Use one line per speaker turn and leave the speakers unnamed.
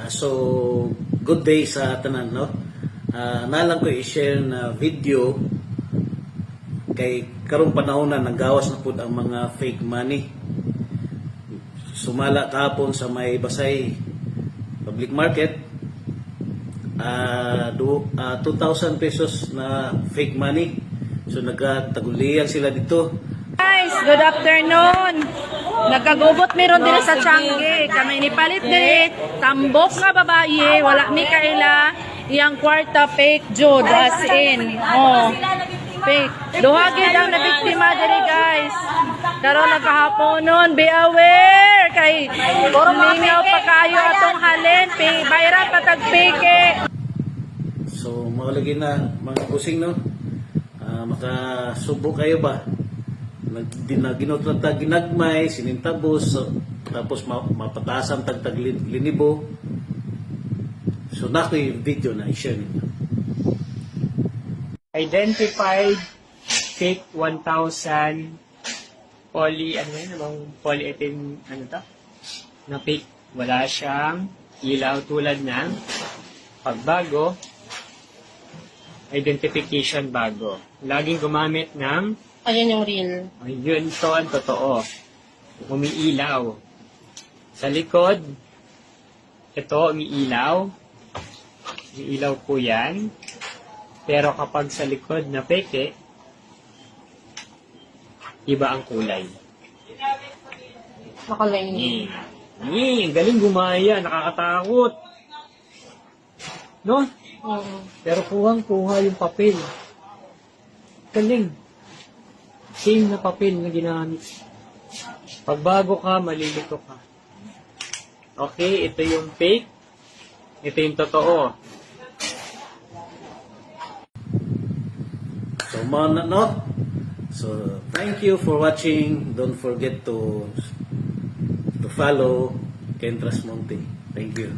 So, good day sa tanan, no? Nalang ko i-share na video kay karong panahon na nagawas na pud ang mga fake money. Sumala kahapon sa may Basay public market, 2,000 pesos na fake money. So nagkatagulian sila dito.
Guys, good afternoon. Nagkagubot meron din sa Changi. Kami nipalit din. Tambok nga babae. Wala mi kaila. Iyang kwarta fake Jud. As in. Oh. Fake. Duhagid ang nabiktima diri guys. Karon nagkahapon nun. Be aware. Kay mingaw pa kayo atong halin. Bayra patag fake.
So maulagi na mga kusing, no? Makasubo kayo ba? Ginot lang ginagmay, sinintabos, so, tapos mapatasan tagtag linibo. So na ko yung video na i-share ninyo.
Identified fake 1,000 polyethylene, na fake. Wala siyang ilaw tulad ng pagbago, identification bago. Laging gumamit ng
Ayan yung real.
yun to ang totoo. Umiilaw. Sa likod, ito umiilaw. Umiilaw po yan. Pero kapag sa likod na peke, iba ang kulay.
Nakalaini.
Ang galing gumaya, nakakatakot. No? Pero kuhang-kuha yung papel. Galing. Same na papel na ginamit. Pagbago ka, malilito ka. Okay, ito yung fake. Ito yung totoo.
So mga no? So thank you for watching. Don't forget to follow Ken Trasmonte. Thank you.